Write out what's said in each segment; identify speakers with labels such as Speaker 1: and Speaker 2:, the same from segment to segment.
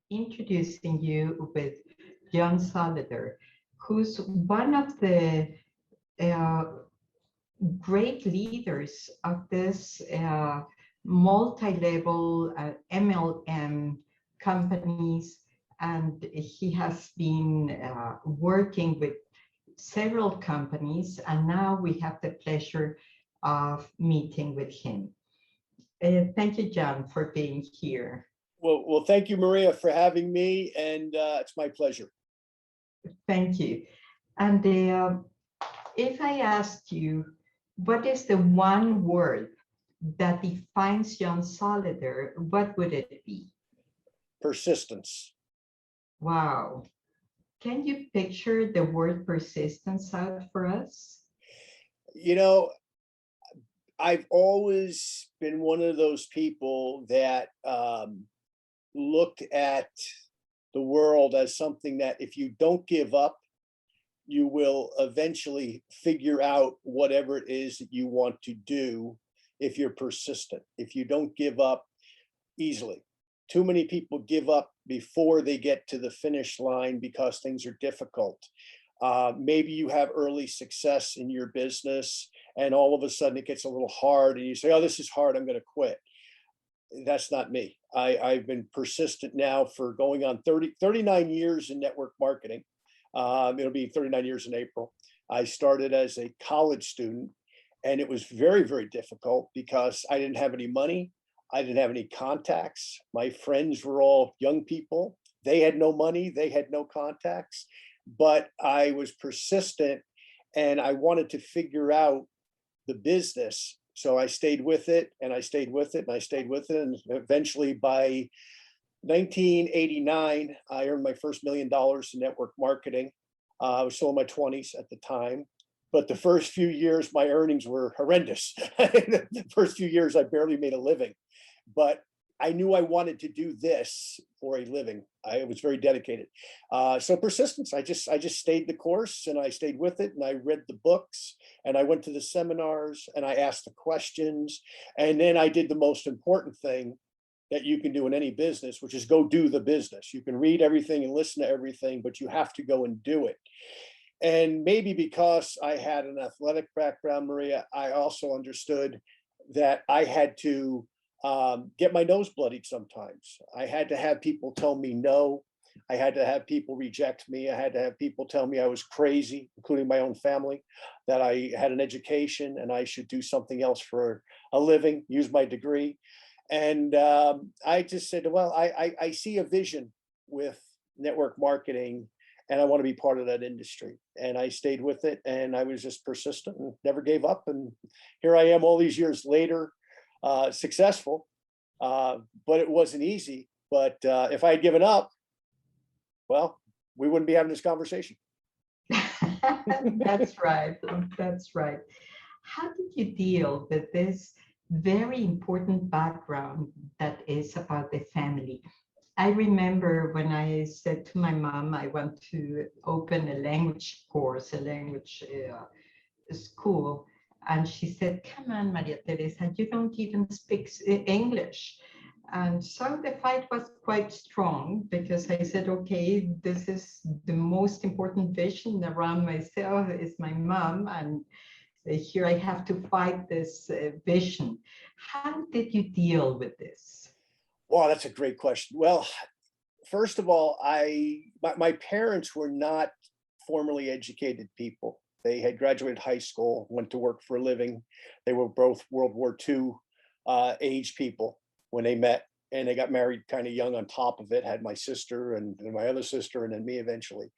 Speaker 1: introducing you with John Solleder, who's one of the uh, great leaders of this multi-level MLM companies, and he has been working with several companies, and now we have the pleasure of meeting with him. Thank you, John, for being here.
Speaker 2: Well, thank you, Maria, for having me, and it's my pleasure.
Speaker 1: Thank you. And if I asked you, what is the one word that defines John Solleder, what would it be?
Speaker 2: Persistence.
Speaker 1: Wow. Can you picture the word persistence out for us?
Speaker 2: You know, I've always been one of those people that looked at the world as something that if you don't give up, you will eventually figure out whatever it is that you want to do if you're persistent, if you don't give up easily. Too many people give up before they get to the finish line because things are difficult. Maybe you have early success in your business and all of a sudden it gets a little hard and you say, oh, this is hard, I'm going to quit. That's not me. I've been persistent now for going on 39 years in network marketing. It'll be 39 years in April. I started as a college student and it was very, very difficult because I didn't have any money. I didn't have any contacts. My friends were all young people. They had no money. They had no contacts, but I was persistent and I wanted to figure out the business. So I stayed with it and I stayed with it and I stayed with it. And eventually by 1989, I earned my first $1 million in network marketing. I was still in my 20s at the time, but the first few years, my earnings were horrendous. The first few years, I barely made a living, but I knew I wanted to do this for a living. I was very dedicated. So persistence, I just stayed the course and I stayed with it and I read the books and I went to the seminars and I asked the questions. And then I did the most important thing that you can do in any business, which is go do the business. You can read everything and listen to everything, but you have to go and do it. And maybe because I had an athletic background, Maria, I also understood that I had to get my nose bloodied sometimes. I had to have people tell me no. I had to have people reject me. I had to have people tell me I was crazy, including my own family, that I had an education and I should do something else for a living, use my degree. And I just said, well, I see a vision with network marketing and I want to be part of that industry. And I stayed with it and I was just persistent and never gave up. And here I am all these years later, successful, but it wasn't easy. But if I had given up, well, we wouldn't be having this conversation.
Speaker 1: That's right. That's right. How did you deal with this very important background that is about the family? I remember when I said to my mom, I want to open a language course, a language school. And she said, come on, Maria Teresa, you don't even speak English. And so the fight was quite strong because I said, okay, this is the most important vision around myself is my mom. And here I have to fight this vision. How did you deal with this?
Speaker 2: Wow, that's a great question. Well, first of all, my parents were not formally educated people. They had graduated high school, went to work for a living. They were both World War II age people when they met, and they got married kind of young on top of it, had my sister and my other sister and then me eventually.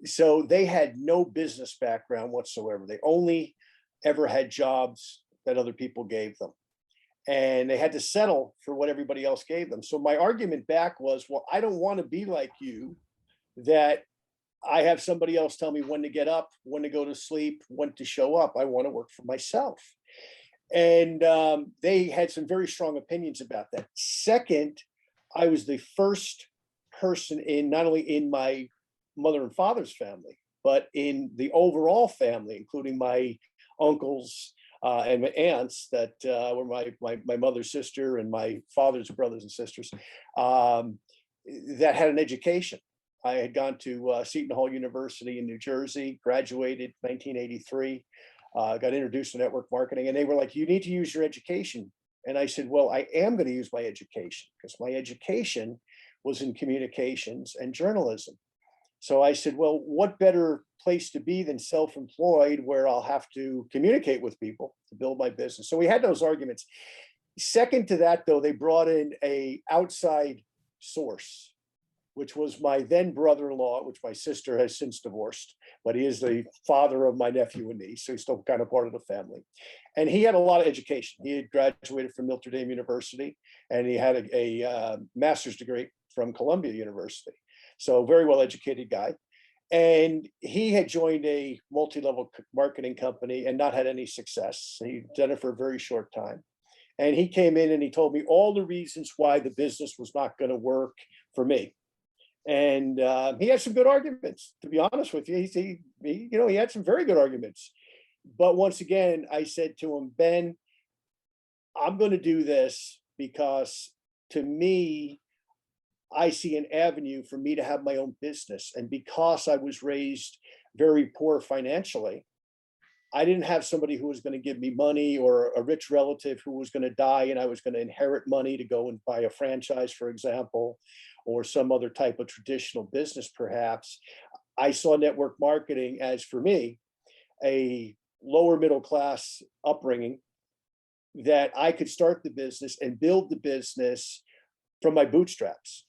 Speaker 2: So they had no business background whatsoever. They only ever had jobs that other people gave them. And they had to settle for what everybody else gave them. So my argument back was, well, I don't want to be like you, that I have somebody else tell me when to get up, when to go to sleep, when to show up. I want to work for myself. And they had some very strong opinions about that. Second, I was the first person in not only in my mother and father's family, but in the overall family, including my uncles and my aunts that were my mother's sister and my father's brothers and sisters, that had an education. I had gone to Seton Hall University in New Jersey, graduated 1983, got introduced to network marketing, and they were like, you need to use your education. And I said, well, I am going to use my education because my education was in communications and journalism. So I said, well, what better place to be than self-employed, where I'll have to communicate with people to build my business. So we had those arguments. Second to that, though, they brought in a outside source, which was my then brother-in-law, which my sister has since divorced, but he is the father of my nephew and niece, so he's still kind of part of the family. And he had a lot of education. He had graduated from Notre Dame University, and he had a master's degree from Columbia University. So very well-educated guy. And he had joined a multi-level marketing company and not had any success. He'd done it for a very short time. And he came in and he told me all the reasons why the business was not going to work for me. And he had some good arguments, to be honest with you. He had some very good arguments. But once again, I said to him, Ben, I'm going to do this because, to me, I see an avenue for me to have my own business. And because I was raised very poor financially, I didn't have somebody who was going to give me money, or a rich relative who was going to die and I was going to inherit money to go and buy a franchise, for example, or some other type of traditional business, perhaps. I saw network marketing as, for me, a lower middle class upbringing, that I could start the business and build the business from my bootstraps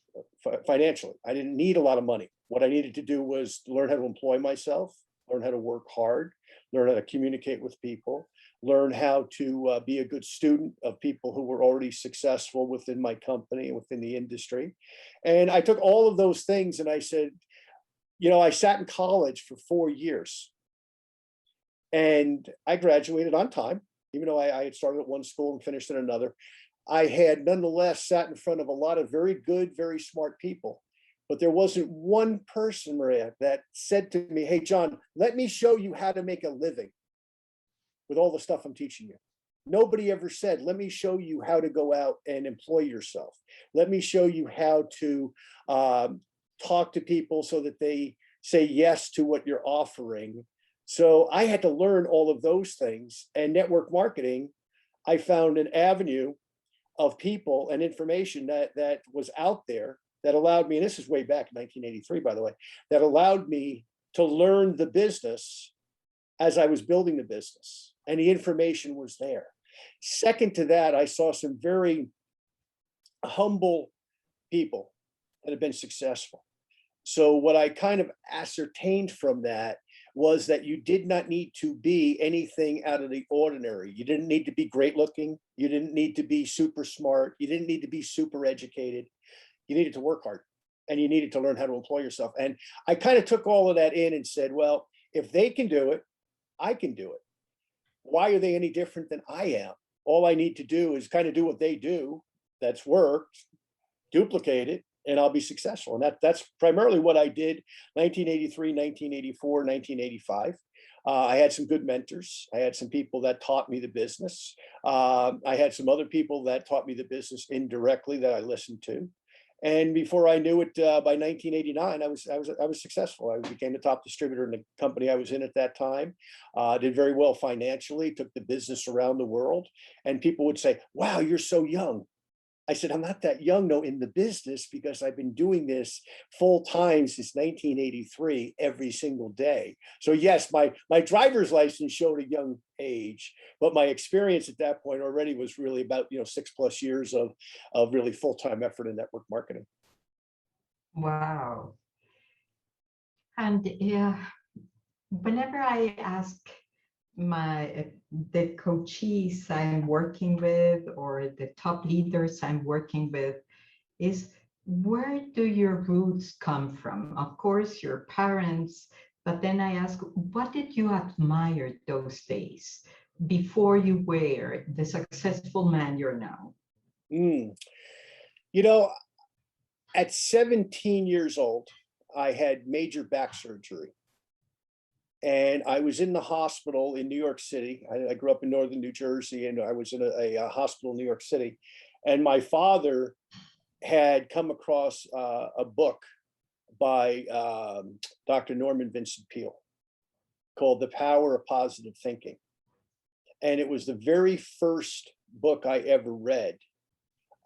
Speaker 2: financially. I didn't need a lot of money. What I needed to do was learn how to employ myself, learn how to work hard, learn how to communicate with people, learn how to be a good student of people who were already successful within my company, within the industry. And I took all of those things and I said, I sat in college for 4 years and I graduated on time, even though I had started at one school and finished at another. I had nonetheless sat in front of a lot of very good, very smart people. But there wasn't one person, Maria, that said to me, hey, John, let me show you how to make a living with all the stuff I'm teaching you. Nobody ever said, let me show you how to go out and employ yourself. Let me show you how to talk to people so that they say yes to what you're offering. So I had to learn all of those things. And network marketing, I found an avenue of people and information that was out there that allowed me, and this is way back in 1983, by the way, that allowed me to learn the business as I was building the business, and the information was there. Second to that, I saw some very humble people that have been successful. So what I kind of ascertained from that was that you did not need to be anything out of the ordinary. You didn't need to be great looking. You didn't need to be super smart. You didn't need to be super educated. You needed to work hard, and you needed to learn how to employ yourself. And I kind of took all of that in and said, well, if they can do it, I can do it. Why are they any different than I am? All I need to do is kind of do what they do. That's worked, duplicate it, and I'll be successful. And that's primarily what I did 1983, 1984, 1985. I had some good mentors. I had some people that taught me the business. I had some other people that taught me the business indirectly that I listened to. And before I knew it, by 1989, I was successful. I became the top distributor in the company I was in at that time. Did very well financially, took the business around the world. And people would say, wow, you're so young. I said, I'm not that young, though, in the business, because I've been doing this full time since 1983, every single day. So yes, my driver's license showed a young age, but my experience at that point already was really about 6+ years of really full-time effort in network marketing.
Speaker 1: Wow. And yeah, whenever I ask the coaches I'm working with, or the top leaders I'm working with, is, where do your roots come from? Of course, your parents, but then I ask, what did you admire those days before you were the successful man you're now?
Speaker 2: At 17 years old, I had major back surgery. And I was in the hospital in New York City. I grew up in northern New Jersey, and I was in a hospital in New York City. And my father had come across a book by Dr. Norman Vincent Peale called The Power of Positive Thinking. And it was the very first book I ever read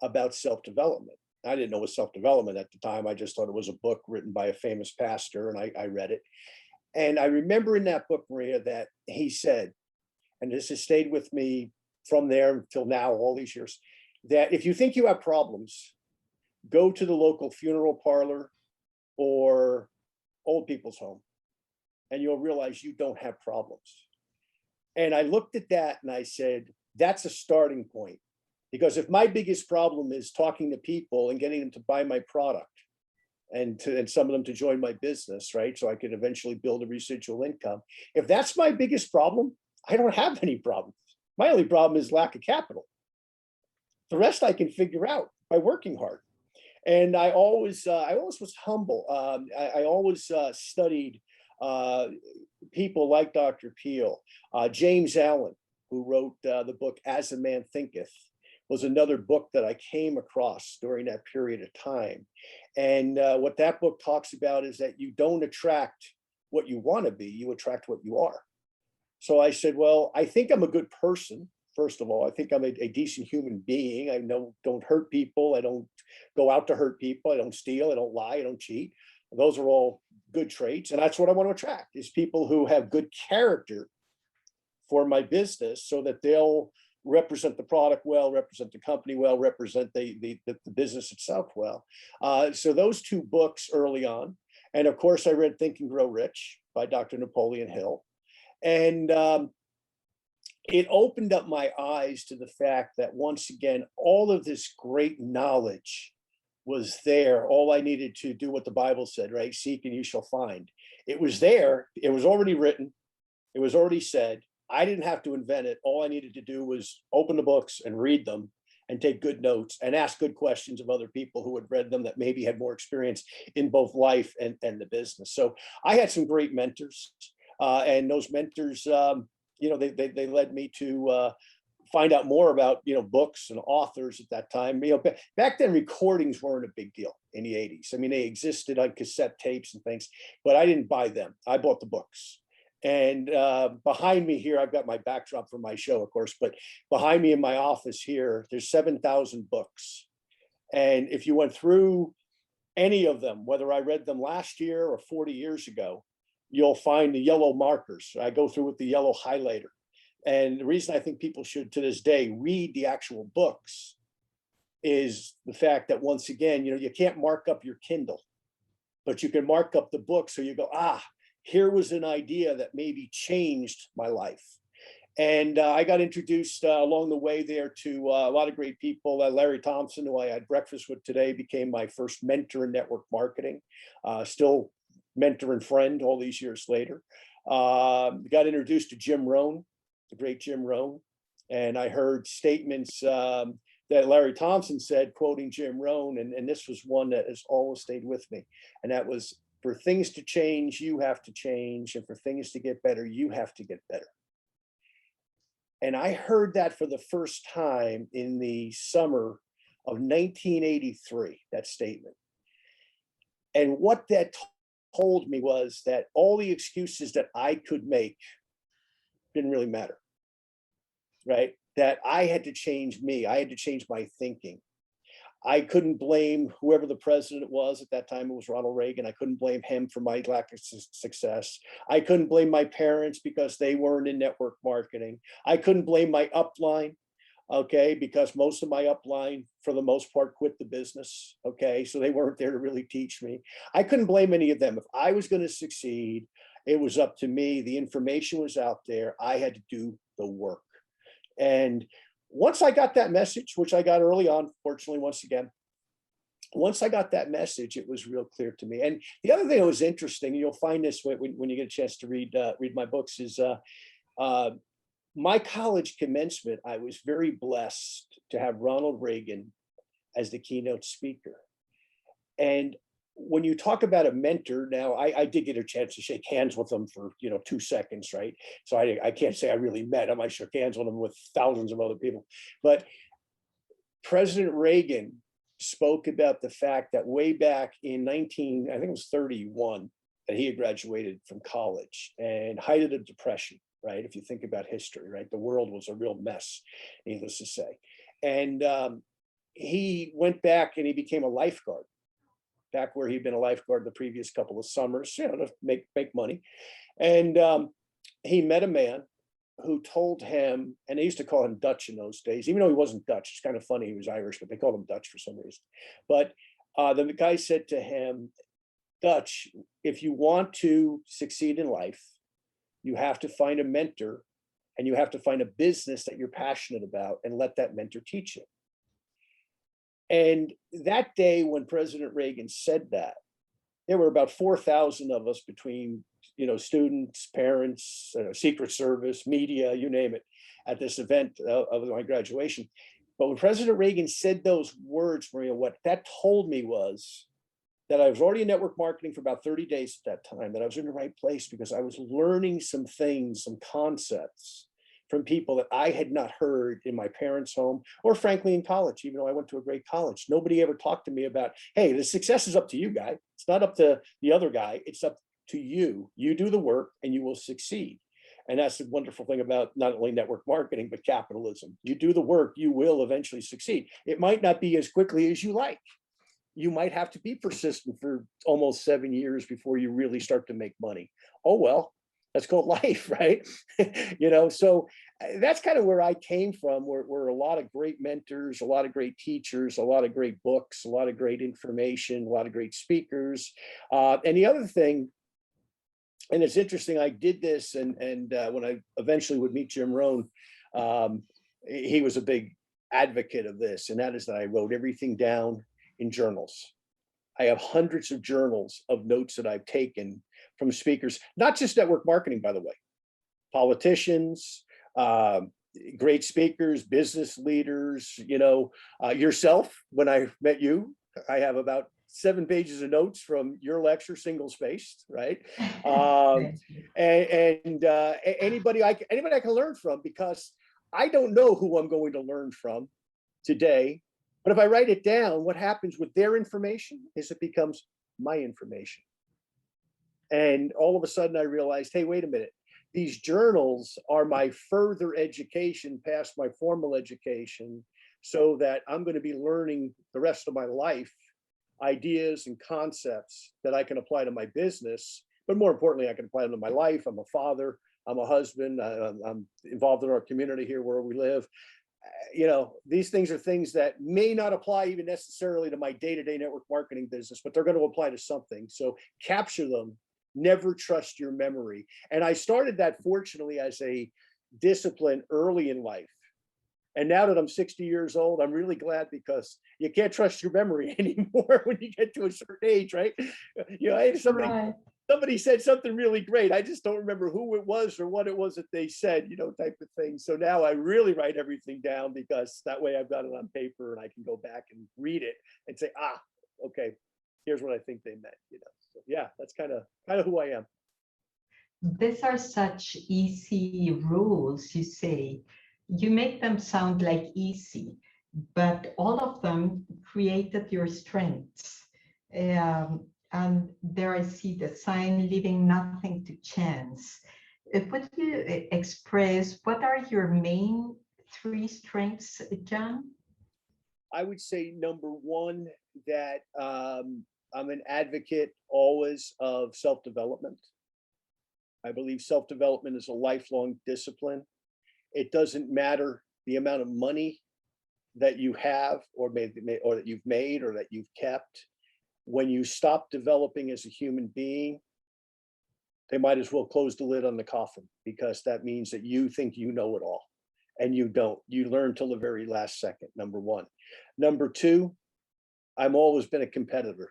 Speaker 2: about self-development. I didn't know it was self-development at the time. I just thought it was a book written by a famous pastor, and I read it. And I remember in that book, Maria, that he said, and this has stayed with me from there until now, all these years, that if you think you have problems, go to the local funeral parlor or old people's home, and you'll realize you don't have problems. And I looked at that and I said, that's a starting point. Because if my biggest problem is talking to people and getting them to buy my product and some of them to join my business, right? So I could eventually build a residual income. If that's my biggest problem, I don't have any problems. My only problem is lack of capital. The rest I can figure out by working hard. And I always was humble. I always studied people like Dr. Peale. James Allen, who wrote the book As a Man Thinketh, was another book that I came across during that period of time. And what that book talks about is that you don't attract what you want to be, you attract what you are. So I said, well, I think I'm a good person. First of all, I think I'm a decent human being. I don't hurt people. I don't go out to hurt people. I don't steal. I don't lie. I don't cheat. Those are all good traits. And that's what I want to attract, is people who have good character for my business, so that they'll represent the product well, represent the company well, represent the business itself well. So those two books early on. And of course, I read Think and Grow Rich by Dr. Napoleon Hill. And it opened up my eyes to the fact that, once again, all of this great knowledge was there. All I needed to do what the Bible said, right? Seek and you shall find. It was there. It was already written. It was already said. I didn't have to invent it. All I needed to do was open the books and read them and take good notes and ask good questions of other people who had read them that maybe had more experience in both life and the business. So I had some great mentors, and those mentors, they led me to find out more about, books and authors at that time. Back then, recordings weren't a big deal in the 80s. I mean, they existed on cassette tapes and things, but I didn't buy them. I bought the books. And behind me here, I've got my backdrop for my show, of course, but behind me in my office here, there's 7,000 books. And if you went through any of them, whether I read them last year or 40 years ago, you'll find the yellow markers. I go through with the yellow highlighter. And the reason I think people should, to this day, read the actual books is the fact that, once again, you can't mark up your Kindle, but you can mark up the book. So you go, here was an idea that maybe changed my life. And I got introduced along the way there to a lot of great people. Larry Thompson, who I had breakfast with today, became my first mentor in network marketing, still mentor and friend all these years later. Got introduced to Jim Rohn, the great Jim Rohn. And I heard statements that Larry Thompson said, quoting Jim Rohn, and this was one that has always stayed with me. And that was, for things to change, you have to change. And for things to get better, you have to get better. And I heard that for the first time in the summer of 1983, that statement. And what that told me was that all the excuses that I could make didn't really matter, right? That I had to change me. I had to change my thinking. I couldn't blame whoever the president was at that time. It was Ronald Reagan. I couldn't blame him for my lack of success. I couldn't blame my parents because they weren't in network marketing. I couldn't blame my upline, okay, because most of my upline, for the most part, quit the business, okay? So they weren't there to really teach me. I couldn't blame any of them. If I was going to succeed, it was up to me. The information was out there. I had to do the work. And once I got that message, which I got early on, fortunately, once I got that message, it was real clear to me. And the other thing that was interesting, you'll find this when you get a chance to read my books, is my college commencement. I was very blessed to have Ronald Reagan as the keynote speaker. And when you talk about a mentor, now I did get a chance to shake hands with him for 2 seconds, right? So I can't say I really met him. I shook hands with him with thousands of other people. But President Reagan spoke about the fact that way back in I think it was 31, that he had graduated from college, and height of the Depression, right? If you think about history, right? The world was a real mess, needless to say. And he went back and he became a lifeguard, back where he'd been a lifeguard the previous couple of summers, to make money. And he met a man who told him, and they used to call him Dutch in those days, even though he wasn't Dutch. It's kind of funny, he was Irish, but they called him Dutch for some reason. But then the guy said to him, Dutch, if you want to succeed in life, you have to find a mentor, and you have to find a business that you're passionate about, and let that mentor teach you. And that day when President Reagan said that, there were about 4,000 of us between, students, parents, Secret Service, media, you name it, at this event of my graduation. But when President Reagan said those words, Maria, what that told me was that I was already in network marketing for about 30 days at that time, that I was in the right place because I was learning some things, some concepts from people that I had not heard in my parents' home, or frankly in college, even though I went to a great college. Nobody ever talked to me about, hey, the success is up to you, guy. It's not up to the other guy. It's up to you. You do the work and you will succeed. And that's the wonderful thing about not only network marketing, but capitalism. You do the work, you will eventually succeed. It might not be as quickly as you like. You might have to be persistent for almost 7 years before you really start to make money. Oh, well, that's called life, right? So that's kind of where I came from, where a lot of great mentors, a lot of great teachers, a lot of great books, a lot of great information, a lot of great speakers. And the other thing, and it's interesting, I did this, and when I eventually would meet Jim Rohn, he was a big advocate of this, and that is that I wrote everything down in journals. I have hundreds of journals of notes that I've taken from speakers, not just network marketing, by the way, politicians, great speakers, business leaders, yourself. When I met you, I have about 7 pages of notes from your lecture, single spaced, right? And anybody I can learn from, because I don't know who I'm going to learn from today. But if I write it down, what happens with their information is it becomes my information. And all of a sudden I realized, hey, wait a minute. These journals are my further education past my formal education, so that I'm going to be learning the rest of my life ideas and concepts that I can apply to my business. But more importantly, I can apply them to my life. I'm a father, I'm a husband, I'm involved in our community here where we live. These things are things that may not apply even necessarily to my day-to-day network marketing business, but they're going to apply to something. So capture them. Never trust your memory. And I started that, fortunately, as a discipline early in life. And now that I'm 60 years old, I'm really glad, because you can't trust your memory anymore when you get to a certain age, right? Somebody said something really great. I just don't remember who it was or what it was that they said, type of thing. So now I really write everything down, because that way I've got it on paper and I can go back and read it and say, okay, here's what I think they meant, So yeah, that's kind of who I am.
Speaker 1: These are such easy rules, you say. You make them sound like easy, but all of them created your strengths. And there I see the sign, leaving nothing to chance. Would you express what are your main 3 strengths, John?
Speaker 2: I would say number one, that I'm an advocate always of self-development. I believe self-development is a lifelong discipline. It doesn't matter the amount of money that you have, or that you've made, or that you've kept. When you stop developing as a human being, they might as well close the lid on the coffin, because that means that you think you know it all, and you don't. You learn till the very last second, number one. Number two, I've always been a competitor.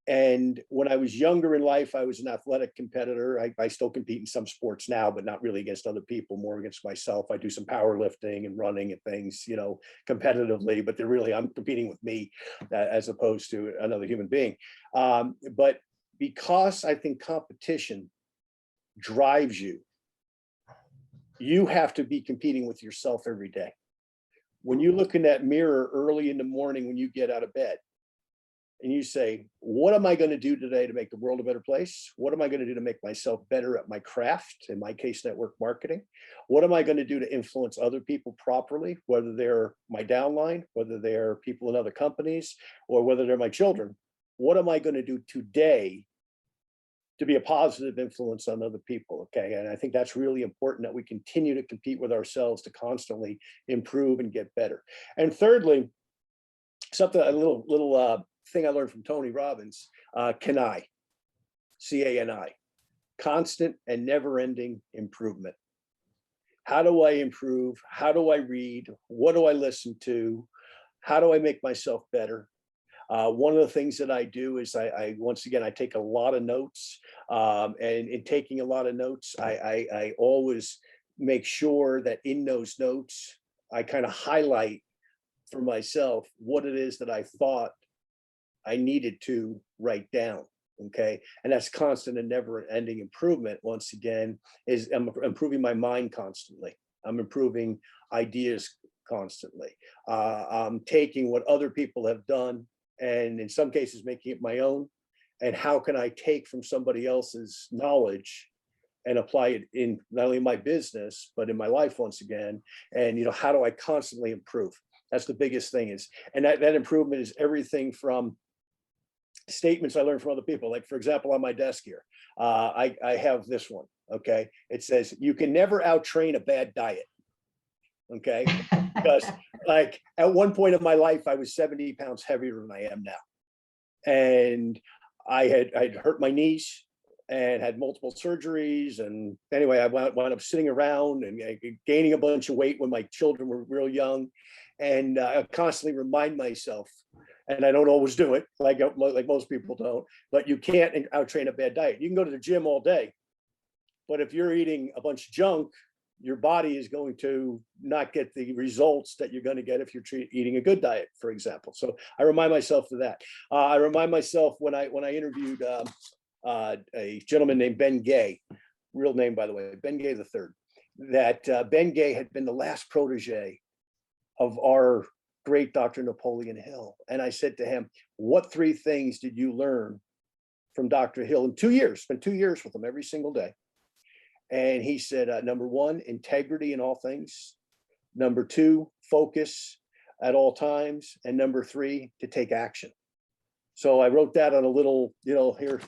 Speaker 2: And when I was younger in life, I was an athletic competitor. I still compete in some sports now, but not really against other people, more against myself. I do some powerlifting and running and things, competitively, but I'm competing with me as opposed to another human being. But because I think competition drives you, you have to be competing with yourself every day. When you look in that mirror early in the morning when you get out of bed, and you say, what am I going to do today to make the world a better place? What am I going to do to make myself better at my craft, in my case, network marketing? What am I going to do to influence other people properly, whether they're my downline, whether they're people in other companies, or whether they're my children? What am I going to do today to be a positive influence on other people? Okay. And I think that's really important, that we continue to compete with ourselves to constantly improve and get better. And thirdly, a little thing I learned from Tony Robbins, CANI, C-A-N-I, constant and never-ending improvement. How do I improve? How do I read? What do I listen to? How do I make myself better? One of the things that I do is once again, I take a lot of notes, and in taking a lot of notes, I always make sure that in those notes, I kind of highlight for myself what it is that I thought I needed to write down. Okay. And that's constant and never ending improvement. Once again, is I'm improving my mind constantly. I'm improving ideas constantly. I'm taking what other people have done, and in some cases making it my own. And how can I take from somebody else's knowledge and apply it in not only my business, but in my life once again? And, how do I constantly improve? That's the biggest thing is, and that improvement is everything from statements I learned from other people. Like, for example, on my desk here, I have this one. Okay. It says, you can never out-train a bad diet. Okay. Because like at one point in my life, I was 70 pounds heavier than I am now. And I'd hurt my knees and had multiple surgeries. And anyway, I wound up sitting around and gaining a bunch of weight when my children were real young. And I constantly remind myself, and I don't always do it, like most people don't, but you can't out-train a bad diet. You can go to the gym all day, but if you're eating a bunch of junk, your body is going to not get the results that you're going to get if you're eating a good diet, for example. So I remind myself of that. I remind myself when I interviewed a gentleman named Ben Gay, real name, by the way, Ben Gay III, that Ben Gay had been the last protege of our great Dr. Napoleon Hill. And I said to him, what 3 things did you learn from Dr. Hill in 2 years? Spent 2 years with him every single day. And he said, number 1, integrity in all things. Number 2, focus at all times. And number 3, to take action. So I wrote that on a little, here,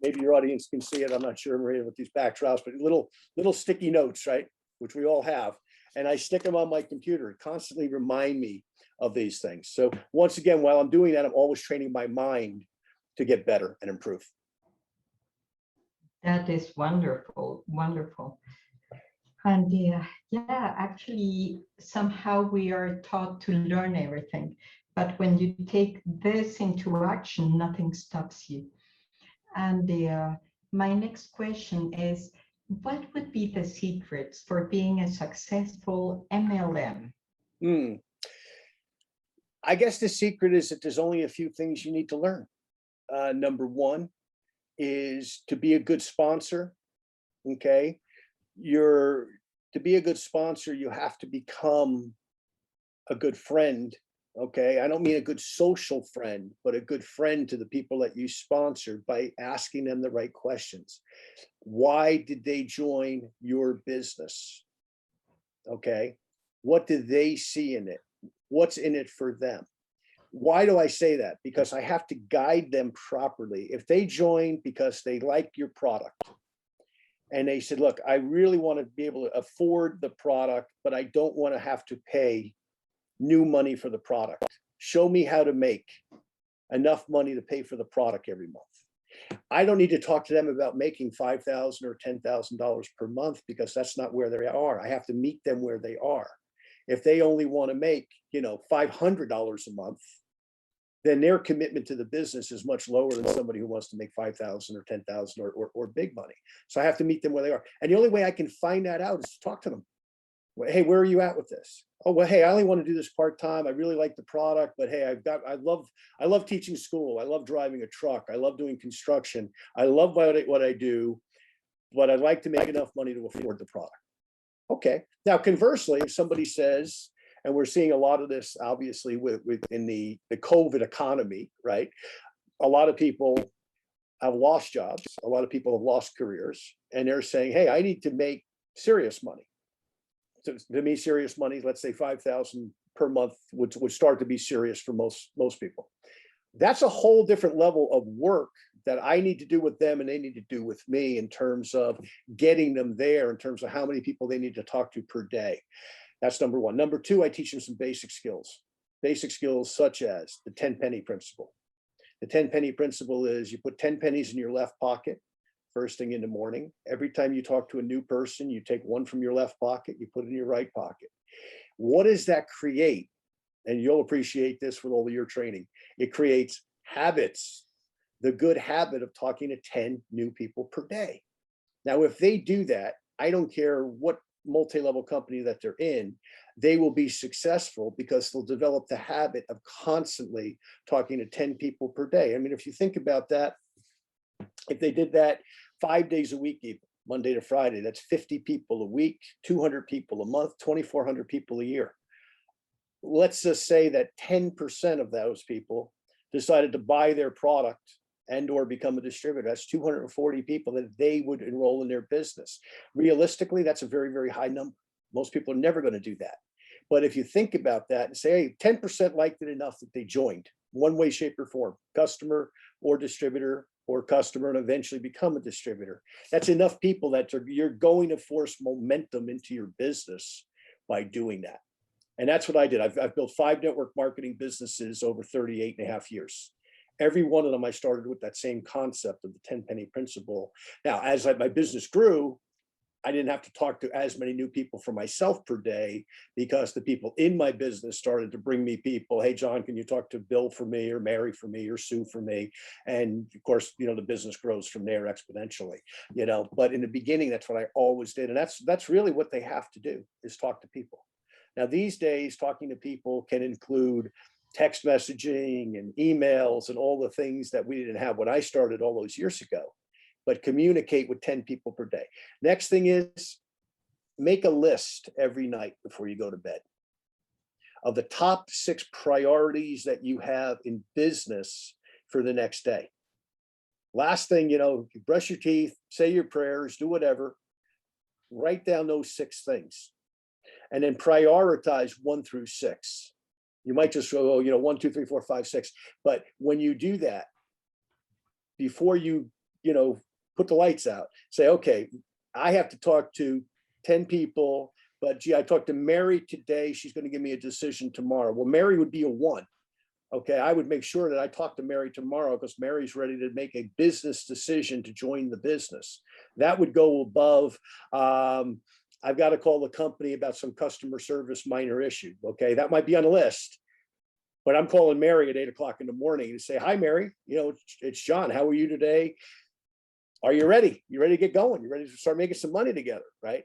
Speaker 2: maybe your audience can see it. I'm not sure, Maria, with these backdrops, but little sticky notes, right? Which we all have. And I stick them on my computer and constantly remind me of these things. So once again, while I'm doing that, I'm always training my mind to get better and improve.
Speaker 1: That is wonderful, wonderful. And actually, somehow we are taught to learn everything. But when you take this into action, nothing stops you. And my next question is, what would be the secrets for being a successful MLM?
Speaker 2: I guess the secret is that there's only a few things you need to learn. Number 1 is to be a good sponsor. Okay. To be a good sponsor, you have to become a good friend. Okay. I don't mean a good social friend, but a good friend to the people that you sponsor by asking them the right questions. Why did they join your business? Okay. What do they see in it? What's in it for them? Why do I say that? Because I have to guide them properly. If they join because they like your product and they said, look, I really want to be able to afford the product, but I don't want to have to pay new money for the product. Show me how to make enough money to pay for the product every month. I don't need to talk to them about making $5,000 or $10,000 per month, because that's not where they are. I have to meet them where they are. If they only want to make, $500 a month, then their commitment to the business is much lower than somebody who wants to make 5,000 or 10,000 or big money. So I have to meet them where they are. And the only way I can find that out is to talk to them. Hey, where are you at with this? Oh, well, hey, I only want to do this part-time. I really like the product, but hey, I love teaching school. I love driving a truck. I love doing construction. I love what I do, but I'd like to make enough money to afford the product. Okay. Now, conversely, if somebody says, And we're seeing a lot of this, obviously, within the COVID economy, right? A lot of people have lost jobs. A lot of people have lost careers, and they're saying, hey, I need to make serious money. So to me, serious money, let's say 5,000 per month would start to be serious for most people. That's a whole different level of work that I need to do with them and they need to do with me in terms of getting them there, in terms of how many people they need to talk to per day. That's number one. Number two, I teach them some basic skills such as the 10 penny principle. The 10 penny principle is you put 10 pennies in your left pocket first thing in the morning. Every time you talk to a new person, you take one from your left pocket, you put it in your right pocket. What does that create? And you'll appreciate this with all of your training. It creates habits, the good habit of talking to 10 new people per day. Now, if they do that, I don't care what multi-level company that they're in, they will be successful because they'll develop the habit of constantly talking to 10 people per day. I mean, if you think about that, if they did that 5 days a week, even Monday to Friday, that's 50 people a week, 200 people a month, 2,400 people a year. Let's just say that 10% of those people decided to buy their product and or become a distributor. That's 240 people that they would enroll in their business. Realistically, that's a very, very high number. Most people are never going to do that. But if you think about that and say, hey, 10% liked it enough that they joined one way, shape, or form, customer or distributor, or customer, and eventually become a distributor. That's enough people that you're going to force momentum into your business by doing that. And that's what I did. I've built 5 network marketing businesses over 38.5 years. Every one of them, I started with that same concept of the 10 penny principle. Now, as my business grew, I didn't have to talk to as many new people for myself per day because the people in my business started to bring me people. Hey, John, can you talk to Bill for me, or Mary for me, or Sue for me? And of course, the business grows from there exponentially, but in the beginning, that's what I always did. And that's really what they have to do, is talk to people. Now, these days, talking to people can include text messaging and emails and all the things that we didn't have when I started all those years ago. But communicate with 10 people per day. Next thing is, make a list every night before you go to bed of the top 6 priorities that you have in business for the next day. Last thing, you brush your teeth, say your prayers, do whatever, write down those 6 things, and then prioritize 1 through 6. You might just go, 1, 2, 3, 4, 5, 6. But when you do that, before you, put the lights out, say, okay, I have to talk to 10 people, but gee, I talked to Mary today. She's going to give me a decision tomorrow. Well, Mary would be a 1. Okay, I would make sure that I talk to Mary tomorrow because Mary's ready to make a business decision to join the business. That would go above, I've got to call the company about some customer service minor issue. Okay, that might be on the list, but I'm calling Mary at 8 o'clock in the morning to say, hi, Mary, it's John. How are you today? Are you ready? You ready to get going? You ready to start making some money together, right?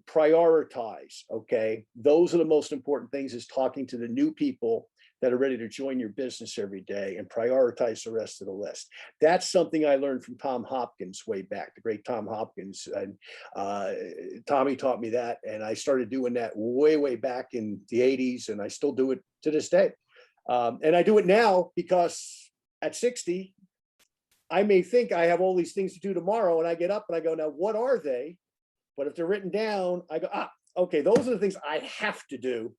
Speaker 2: Prioritize, okay? Those are the most important things, is talking to the new people that are ready to join your business every day, and prioritize the rest of the list. That's something I learned from Tom Hopkins way back, the great Tom Hopkins. And Tommy taught me that, and I started doing that way back in the 80s, and I still do it to this day. And I do it now because at 60, I may think I have all these things to do tomorrow, and I get up and I go, now, what are they? But if they're written down, I go, okay, those are the things I have to do.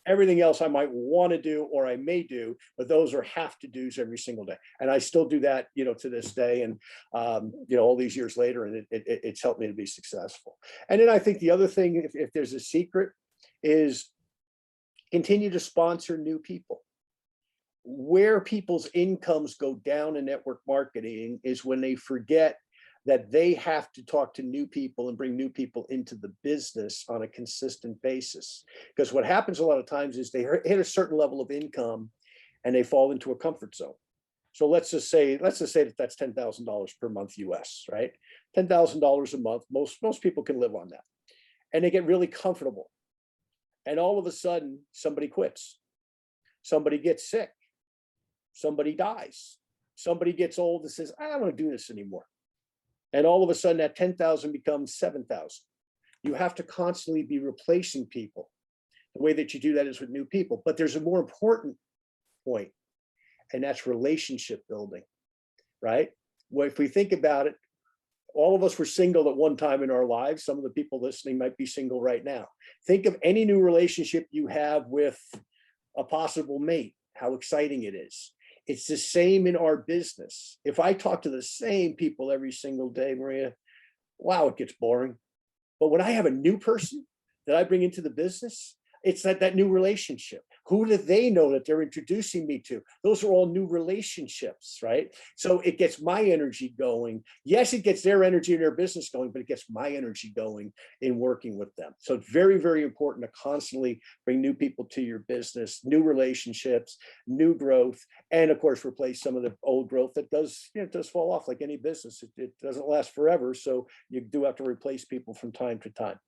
Speaker 2: Everything else I might want to do, or I may do, but those are have to do's every single day. And I still do that, to this day, and all these years later, and it's helped me to be successful. And then I think the other thing, if there's a secret, is continue to sponsor new people. Where people's incomes go down in network marketing is when they forget that they have to talk to new people and bring new people into the business on a consistent basis. Because what happens a lot of times is they hit a certain level of income and they fall into a comfort zone. So let's just say that that's $10,000 per month US, right? $10,000 a month, most people can live on that. And they get really comfortable. And all of a sudden, somebody quits. Somebody gets sick. Somebody dies. Somebody gets old and says, I don't want to do this anymore. And all of a sudden that 10,000 becomes 7,000. You have to constantly be replacing people. The way that you do that is with new people. But there's a more important point, and that's relationship building, right? Well, if we think about it, all of us were single at one time in our lives. Some of the people listening might be single right now. Think of any new relationship you have with a possible mate, how exciting it is. It's the same in our business. If I talk to the same people every single day, Maria, wow, it gets boring. But when I have a new person that I bring into the business, it's that new relationship. Who do they know that they're introducing me to? Those are all new relationships, right? So it gets my energy going. Yes, it gets their energy and their business going, but it gets my energy going in working with them. So it's very, very important to constantly bring new people to your business, new relationships, new growth, and of course, replace some of the old growth that does fall off like any business. It doesn't last forever. So you do have to replace people from time to time.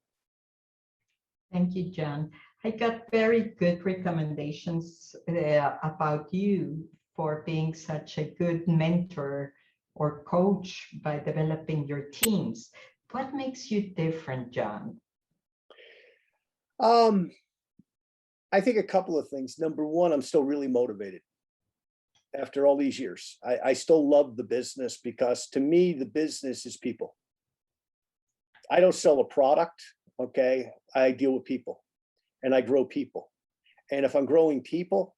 Speaker 1: Thank you, John. I got very good recommendations about you for being such a good mentor or coach by developing your teams. What makes you different, John?
Speaker 2: I think a couple of things. Number one, I'm still really motivated after all these years. I still love the business because to me, the business is people. I don't sell a product, okay? I deal with people and I grow people. And if I'm growing people,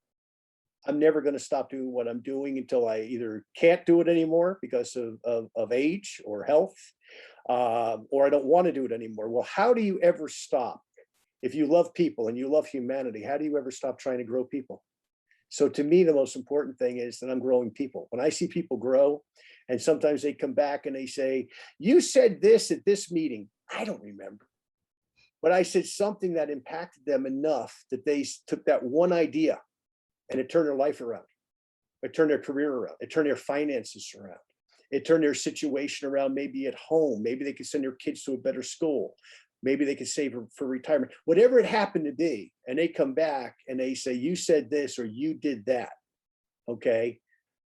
Speaker 2: I'm never going to stop doing what I'm doing until I either can't do it anymore because of age or health, or I don't want to do it anymore. Well, how do you ever stop? If you love people and you love humanity, how do you ever stop trying to grow people? So to me, the most important thing is that I'm growing people. When I see people grow, and sometimes they come back and they say, you said this at this meeting. I don't remember. But I said something that impacted them enough that they took that one idea and it turned their life around. It turned their career around. It turned their finances around. It turned their situation around, maybe at home. Maybe they could send their kids to a better school. Maybe they could save for retirement, whatever it happened to be. And they come back and they say, you said this or you did that. Okay.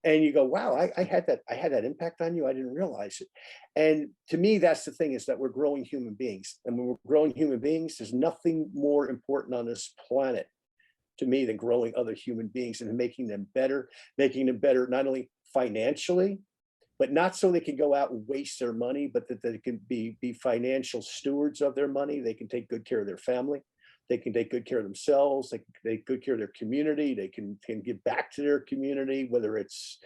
Speaker 2: And you go, wow, I had that impact on you. I didn't realize it. And to me, that's the thing, is that we're growing human beings. And when we're growing human beings, there's nothing more important on this planet to me than growing other human beings and making them better not only financially, but not so they can go out and waste their money, but that they can be financial stewards of their money. They can take good care of their family. They can take good care of themselves. They can take good care of their community. They can give back to their community, whether it's,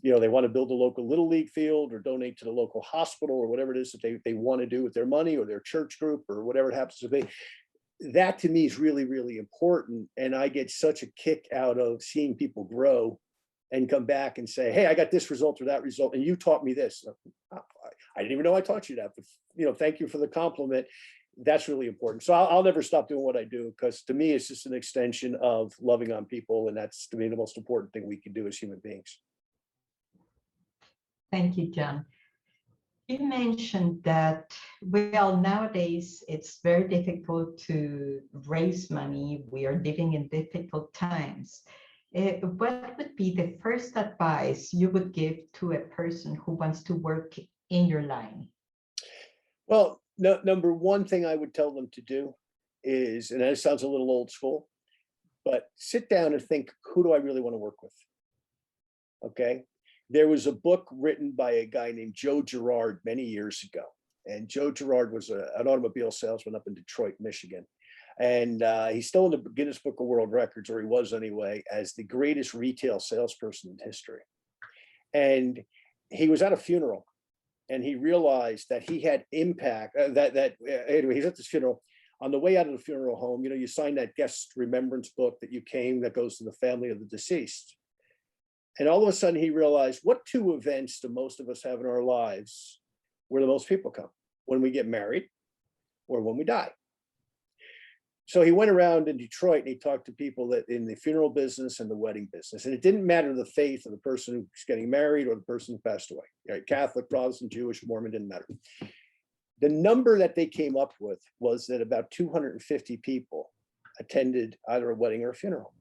Speaker 2: they want to build a local little league field or donate to the local hospital or whatever it is that they want to do with their money or their church group or whatever it happens to be. That to me is really, really important. And I get such a kick out of seeing people grow and come back and say, hey, I got this result or that result, and you taught me this. I didn't even know I taught you that, but thank you for the compliment. That's really important. So I'll never stop doing what I do, because to me, it's just an extension of loving on people. And that's, to me, the most important thing we can do as human beings.
Speaker 1: Thank you, John. You mentioned that, well, nowadays it's very difficult to raise money. We are living in difficult times. What would be the first advice you would give to a person who wants to work in your line?
Speaker 2: Well, number one thing I would tell them to do is, and that sounds a little old school, but sit down and think, who do I really want to work with? Okay. There was a book written by a guy named Joe Girard many years ago. And Joe Girard was an automobile salesman up in Detroit, Michigan. And he's still in the Guinness Book of World Records, or he was anyway, as the greatest retail salesperson in history. And he was at a funeral and he realized that he had impact, anyway, he's at this funeral. On the way out of the funeral home, you sign that guest remembrance book that goes to the family of the deceased. And all of a sudden he realized, what two events do most of us have in our lives where the most people come? When we get married or when we die. So he went around in Detroit and he talked to people that in the funeral business and the wedding business. And it didn't matter the faith of the person who's getting married or the person who passed away. Right? Catholic, Protestant, Jewish, Mormon, didn't matter. The number that they came up with was that about 250 people attended either a wedding or a funeral.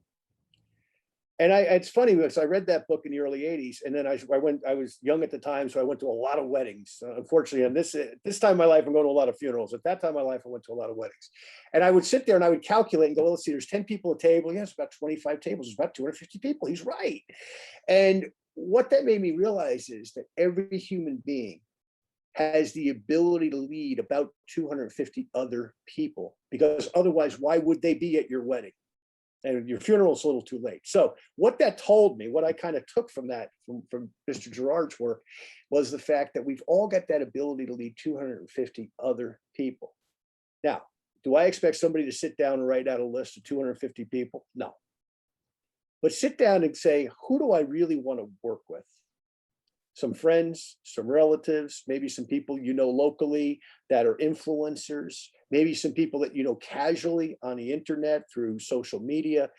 Speaker 2: And it's funny because I read that book in the early 80s, and then I was young at the time, so I went to a lot of weddings. Unfortunately, and this time in my life, I'm going to a lot of funerals. At that time in my life, I went to a lot of weddings. And I would sit there and I would calculate and go, well, let's see, there's 10 people at a table. Yes, about 25 tables. It's about 250 people. He's right. And what that made me realize is that every human being has the ability to lead about 250 other people, because otherwise, why would they be at your wedding? And your funeral's a little too late. So what that told me, what I kind of took from that, from Mr. Gerard's work, was the fact that we've all got that ability to lead 250 other people. Now, do I expect somebody to sit down and write out a list of 250 people? No. But sit down and say, who do I really want to work with? Some friends, some relatives, maybe some people you know locally that are influencers, maybe some people that you know casually on the internet through social media.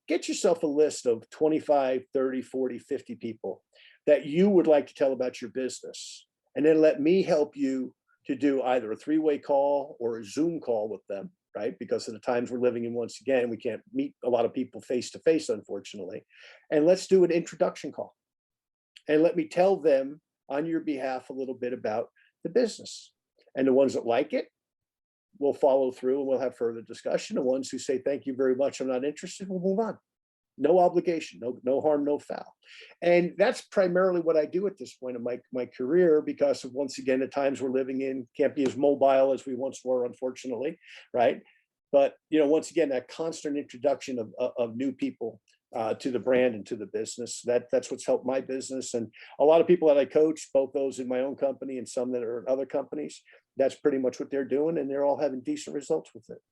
Speaker 2: Get yourself a list of 25, 30, 40, 50 people that you would like to tell about your business. And then let me help you to do either a three-way call or a Zoom call with them, right? Because of the times we're living in, once again, we can't meet a lot of people face to face, unfortunately. And let's do an introduction call. And let me tell them on your behalf a little bit about the business. And the ones that like it will follow through and we'll have further discussion. The ones who say, thank you very much, I'm not interested, we'll move on. No obligation, no harm, no foul. And that's primarily what I do at this point in my career, because of, once again, the times we're living in, can't be as mobile as we once were, unfortunately, right? But, you know, once again, that constant introduction of new people to the brand and to the business. That's what's helped my business. And a lot of people that I coach, both those in my own company and some that are in other companies, that's pretty much what they're doing. And they're all having decent results with it.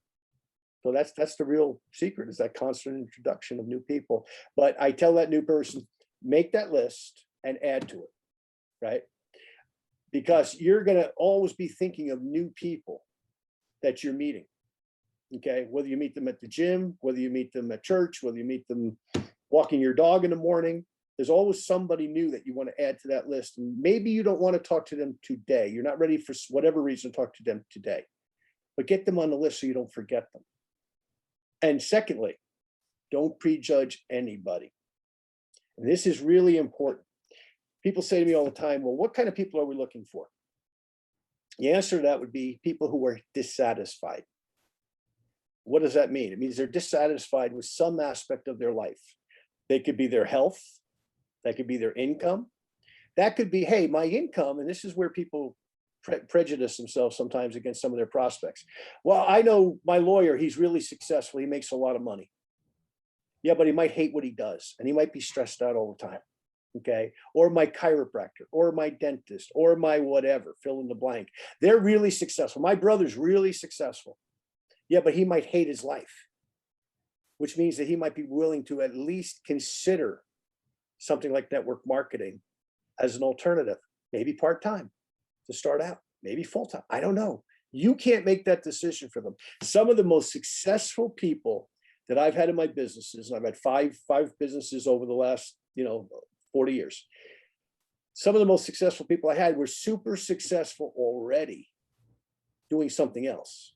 Speaker 2: So that's the real secret, is that constant introduction of new people. But I tell that new person, make that list and add to it, right? Because you're going to always be thinking of new people that you're meeting. Okay, whether you meet them at the gym, whether you meet them at church, whether you meet them walking your dog in the morning, there's always somebody new that you want to add to that list. And maybe you don't want to talk to them today. You're not ready for whatever reason to talk to them today, but get them on the list so you don't forget them. And secondly, don't prejudge anybody. And this is really important. People say to me all the time, well, what kind of people are we looking for? The answer to that would be people who are dissatisfied. What does that mean? It means they're dissatisfied with some aspect of their life. They could be their health. That could be their income. That could be, hey, my income, and this is where people prejudice themselves sometimes against some of their prospects. Well, I know my lawyer, he's really successful. He makes a lot of money. Yeah, but he might hate what he does, and he might be stressed out all the time. Okay. Or my chiropractor, or my dentist, or my whatever, fill in the blank. They're really successful. My brother's really successful. Yeah, but he might hate his life, which means that he might be willing to at least consider something like network marketing as an alternative, maybe part-time to start out, maybe full-time. I don't know. You can't make that decision for them. Some of the most successful people that I've had in my businesses, and I've had five businesses over the last, 40 years. Some of the most successful people I had were super successful already doing something else.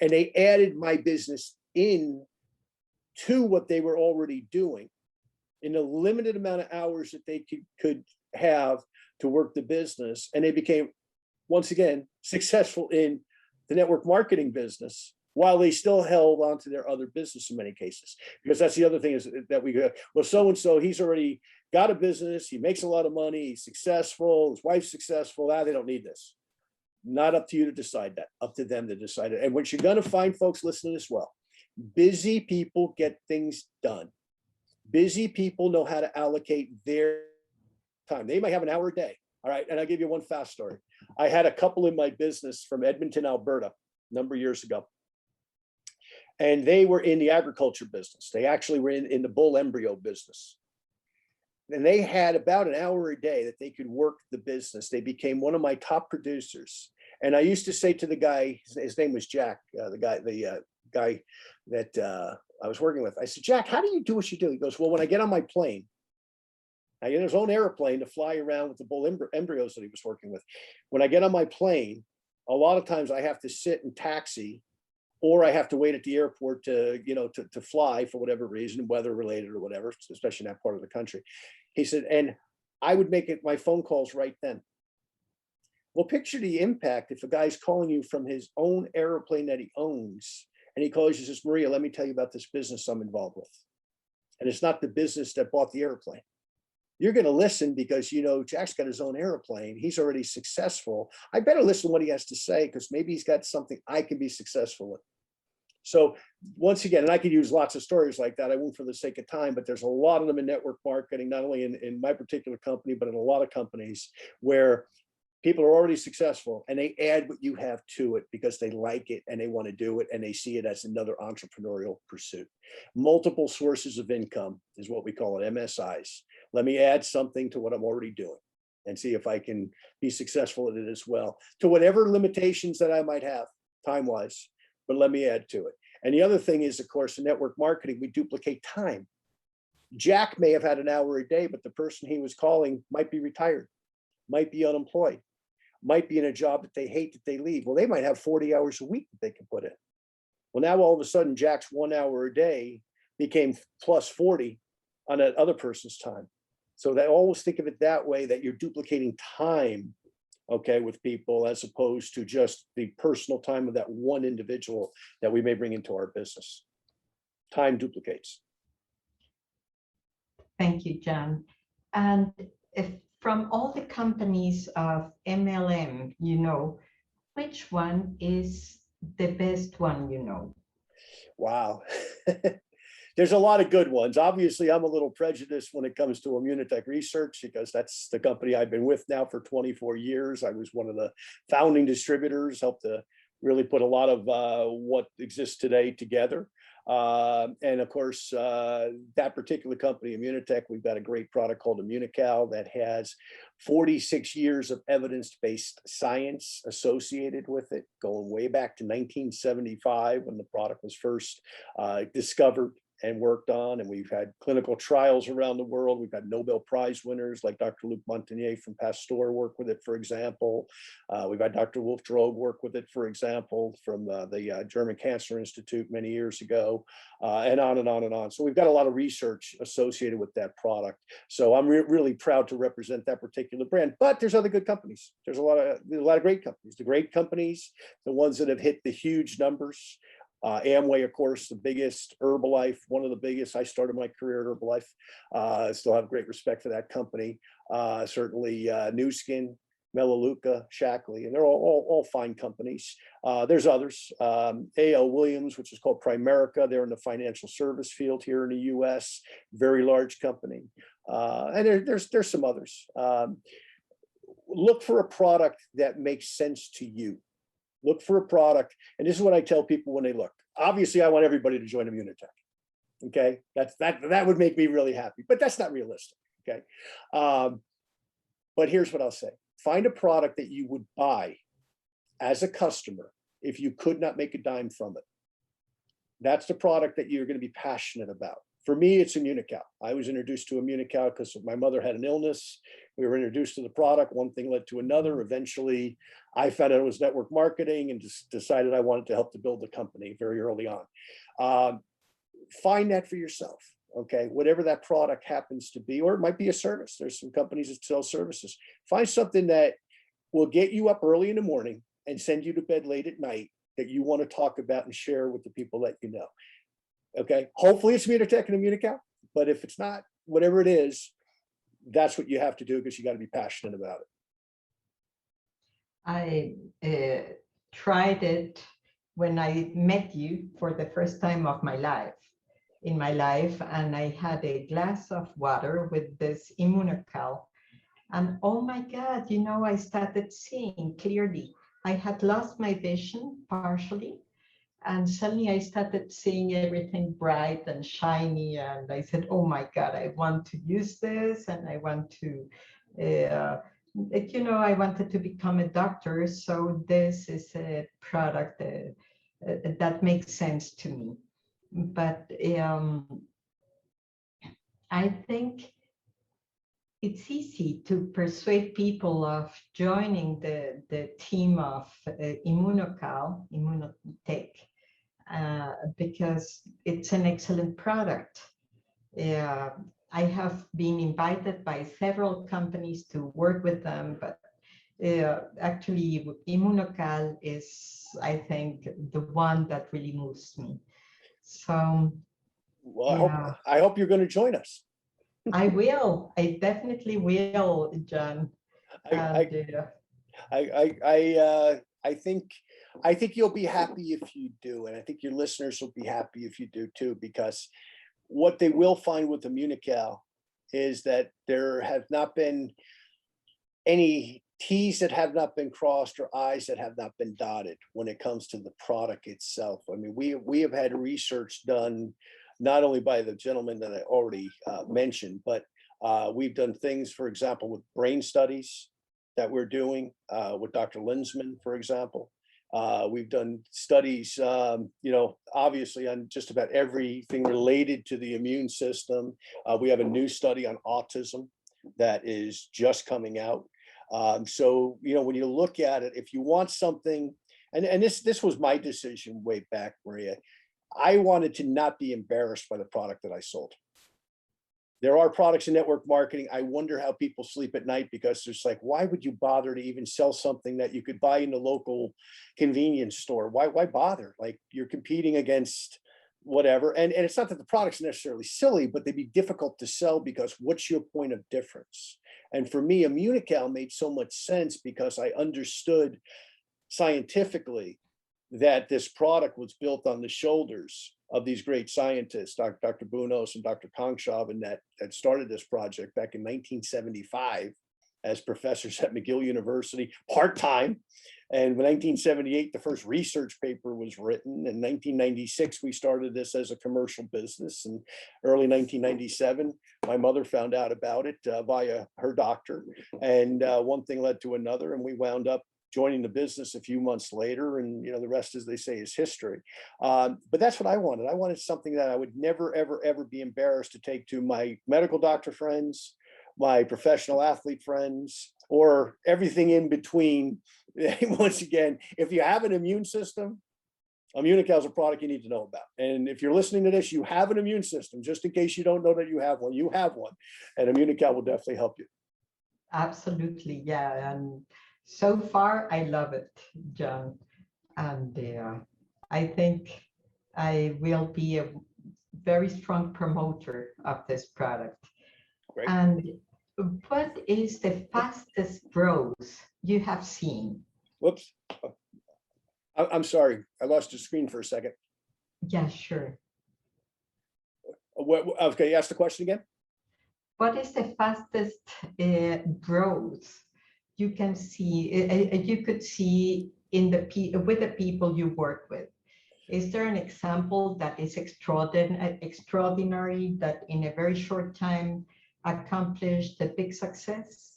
Speaker 2: And they added my business in to what they were already doing in a limited amount of hours that they could have to work the business. And they became, once again, successful in the network marketing business while they still held on to their other business in many cases. Because that's the other thing, is that we go, well, so-and-so, he's already got a business, he makes a lot of money, he's successful, his wife's successful, they don't need this. Not up to you to decide that, up to them to decide it. And what you're going to find, folks, listen to this well, busy people get things done. Busy people know how to allocate their time. They might have an hour a day. All right. And I'll give you one fast story. I had a couple in my business from Edmonton, Alberta, a number of years ago. And they were in the agriculture business. They actually were in the bull embryo business. And they had about an hour a day that they could work the business. They became one of my top producers. And I used to say to the guy, his name was Jack, the guy that I was working with. I said, Jack, how do you do what you do? He goes, well, when I get on my plane, I get his own airplane to fly around with the bull embryos that he was working with. When I get on my plane, a lot of times I have to sit and taxi or I have to wait at the airport to, to fly for whatever reason, weather related or whatever, especially in that part of the country. He said, and I would make it my phone calls right then. Well, picture the impact if a guy's calling you from his own airplane that he owns, and he calls you and says, Maria, let me tell you about this business I'm involved with. And it's not the business that bought the airplane. You're going to listen because, Jack's got his own airplane. He's already successful. I better listen to what he has to say because maybe he's got something I can be successful with. So once again, and I could use lots of stories like that. I won't for the sake of time, but there's a lot of them in network marketing, not only in my particular company, but in a lot of companies where people are already successful and they add what you have to it because they like it and they want to do it and they see it as another entrepreneurial pursuit. Multiple sources of income is what we call it, MSIs. Let me add something to what I'm already doing and see if I can be successful at it as well, to whatever limitations that I might have time-wise, but let me add to it. And the other thing is, of course, in network marketing, we duplicate time. Jack may have had an hour a day, but the person he was calling might be retired, might be unemployed, might be in a job that they hate that they leave. Well, they might have 40 hours a week that they can put in. Well, now all of a sudden, Jack's 1 hour a day became plus 40 on that other person's time. So that always think of it that way, that you're duplicating time, okay, with people as opposed to just the personal time of that one individual that we may bring into our business. Time duplicates.
Speaker 1: Thank you, John. And if from all the companies of MLM, which one is the best one?
Speaker 2: Wow. There's a lot of good ones. Obviously, I'm a little prejudiced when it comes to Immunotech Research because that's the company I've been with now for 24 years. I was one of the founding distributors, helped to really put a lot of what exists today together. And of course, that particular company, Immunotech, we've got a great product called Immunical that has 46 years of evidence-based science associated with it, going way back to 1975 when the product was first discovered and worked on, and we've had clinical trials around the world. We've had Nobel Prize winners like Dr. Luc Montagnier from Pasteur work with it, for example. We've had Dr. Wolf Droge work with it, for example, from the German Cancer Institute many years ago, and on and on and on. So we've got a lot of research associated with that product. So I'm really proud to represent that particular brand. But there's other good companies. There's a lot of great companies. The great companies, the ones that have hit the huge numbers. Amway, of course, the biggest. Herbalife, one of the biggest. I started my career at Herbalife. I still have great respect for that company. Certainly New Skin, Melaleuca, Shackley, and they're all fine companies. There's others. A.L. Williams, which is called Primerica. They're in the financial service field here in the U.S. Very large company. And there's some others. Look for a product that makes sense to you. Look for a product, and this is what I tell people when they look. Obviously, I want everybody to join Immunotech. Okay, that would make me really happy, but that's not realistic. Okay, but here's what I'll say: find a product that you would buy as a customer if you could not make a dime from it. That's the product that you're going to be passionate about. For me, it's Immunical. I was introduced to Immunical because my mother had an illness. We were introduced to the product. One thing led to another. Eventually, I found out it was network marketing and just decided I wanted to help to build the company very early on. Find that for yourself, okay? Whatever that product happens to be, or it might be a service. There's some companies that sell services. Find something that will get you up early in the morning and send you to bed late at night that you want to talk about and share with the people that you know. Okay, hopefully it's Immunotech and Immunical, but if it's not, whatever it is, that's what you have to do because you got to be passionate about it.
Speaker 1: I tried it when I met you for the first time of my life, and I had a glass of water with this Immunical, and oh my God, I started seeing clearly. I had lost my vision partially. And suddenly I started seeing everything bright and shiny. And I said, oh my God, I want to use this. And I want to, I wanted to become a doctor. So this is a product that makes sense to me. But I think it's easy to persuade people of joining the team of Immunotech. because it's an excellent product. I have been invited by several companies to work with them, but actually Immunocal is, I think, the one that really moves me. So
Speaker 2: Well,
Speaker 1: yeah,
Speaker 2: I hope you're going to join us.
Speaker 1: I will. I definitely will, John.
Speaker 2: I,
Speaker 1: And
Speaker 2: I think you'll be happy if you do, and I think your listeners will be happy if you do too, because what they will find with Immunical is that there have not been any T's that have not been crossed or I's that have not been dotted when it comes to the product itself. I mean, we have had research done not only by the gentleman that I already mentioned, but we've done things, for example, with brain studies that we're doing with Dr. Linsman, for example. We've done studies, obviously on just about everything related to the immune system. We have a new study on autism that is just coming out. So, when you look at it, if you want something, and this was my decision way back, Maria, I wanted to not be embarrassed by the product that I sold. There are products in network marketing. I wonder how people sleep at night, because it's like, why would you bother to even sell something that you could buy in the local convenience store? Why bother? Like, you're competing against whatever. And it's not that the product's necessarily silly, but they'd be difficult to sell because what's your point of difference? And for me, Immunical made so much sense because I understood scientifically that this product was built on the shoulders of these great scientists, Dr. Bunos and Dr. Kongshaven, that started this project back in 1975 as professors at McGill University, part-time. And in 1978, the first research paper was written. In 1996, we started this as a commercial business. And early 1997, my mother found out about it via her doctor. And one thing led to another, and we wound up joining the business a few months later, and the rest, as they say, is history. But that's what I wanted. I wanted something that I would never, ever, ever be embarrassed to take to my medical doctor friends, my professional athlete friends, or everything in between. Once again, if you have an immune system, Immunical is a product you need to know about. And if you're listening to this, you have an immune system, just in case you don't know that you have one, you have one. And Immunical will definitely help you.
Speaker 1: absolutely, yeah. And so far, I love it, John. And I think I will be a very strong promoter of this product.
Speaker 2: Great.
Speaker 1: And what is the fastest growth you have seen?
Speaker 2: Whoops. I'm sorry. I lost your screen for a second.
Speaker 1: Yeah, sure.
Speaker 2: Okay, ask the question again.
Speaker 1: What is the fastest growth you can see, you could see in with the people you work with? Is there an example that is extraordinary that in a very short time accomplished a big success?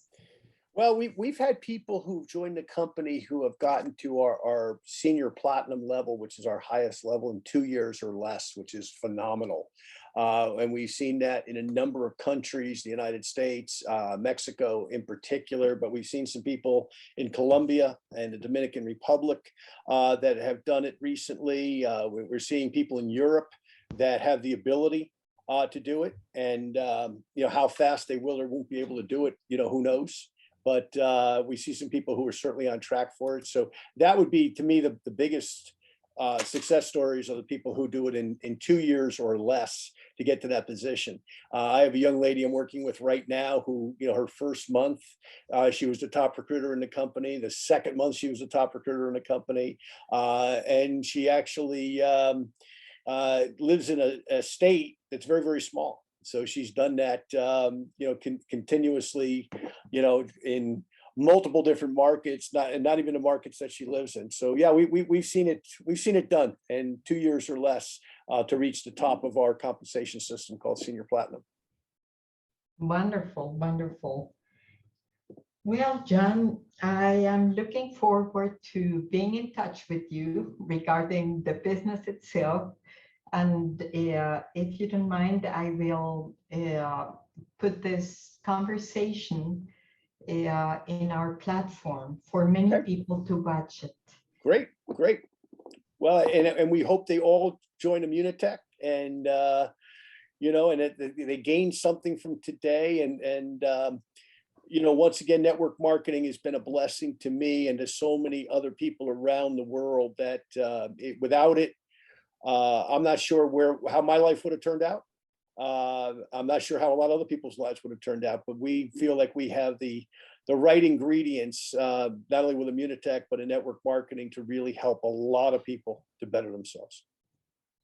Speaker 2: Well, we've had people who've joined the company who have gotten to our senior platinum level, which is our highest level, in 2 years or less, which is phenomenal. And we've seen that in a number of countries, the United States, Mexico in particular, but we've seen some people in Colombia and the Dominican Republic that have done it recently. We're seeing people in Europe that have the ability to do it. And how fast they will or won't be able to do it, who knows? But we see some people who are certainly on track for it. So that would be, to me, the biggest success stories are the people who do it in 2 years or less to get to that position. I have a young lady I'm working with right now who, her first month, she was the top recruiter in the company. The second month, she was the top recruiter in the company. And she actually lives in a state that's very, very small. So she's done that, continuously, in multiple different markets, not even the markets that she lives in. So yeah, we've seen it done in 2 years or less to reach the top of our compensation system called Senior Platinum.
Speaker 1: Wonderful, wonderful. Well, John, I am looking forward to being in touch with you regarding the business itself. And if you don't mind, I will put this conversation in our platform for many people to watch it.
Speaker 2: Great. Well, and we hope they all join Immunotech, and you know, and they gain something from today. And you know, once again, network marketing has been a blessing to me and to so many other people around the world that without it, I'm not sure how my life would have turned out. I'm not sure how a lot of other people's lives would have turned out, but we feel like we have the right ingredients, not only with Immunotech, but in network marketing to really help a lot of people to better themselves.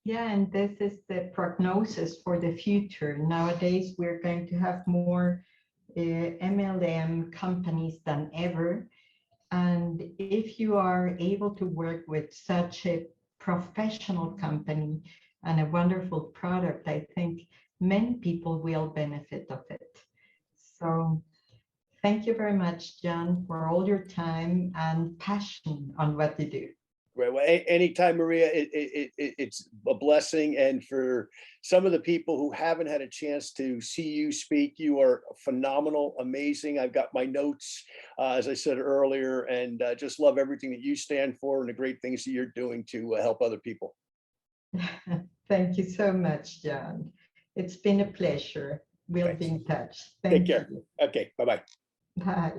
Speaker 1: Yeah, and this is the prognosis for the future. Nowadays, we're going to have more MLM companies than ever. And if you are able to work with such a professional company and a wonderful product, I think many people will benefit of it. So thank you very much, John, for all your time and passion on what you do.
Speaker 2: Right. Well, anytime, Maria, it's a blessing. And for some of the people who haven't had a chance to see you speak, you are phenomenal, amazing. I've got my notes, as I said earlier, and just love everything that you stand for and the great things that you're doing to help other people.
Speaker 1: Thank you so much, John. It's been a pleasure. We'll
Speaker 2: Thanks.
Speaker 1: be in touch.
Speaker 2: Take
Speaker 1: Thank
Speaker 2: care.
Speaker 1: you.
Speaker 2: Okay. Bye-bye.
Speaker 1: Bye.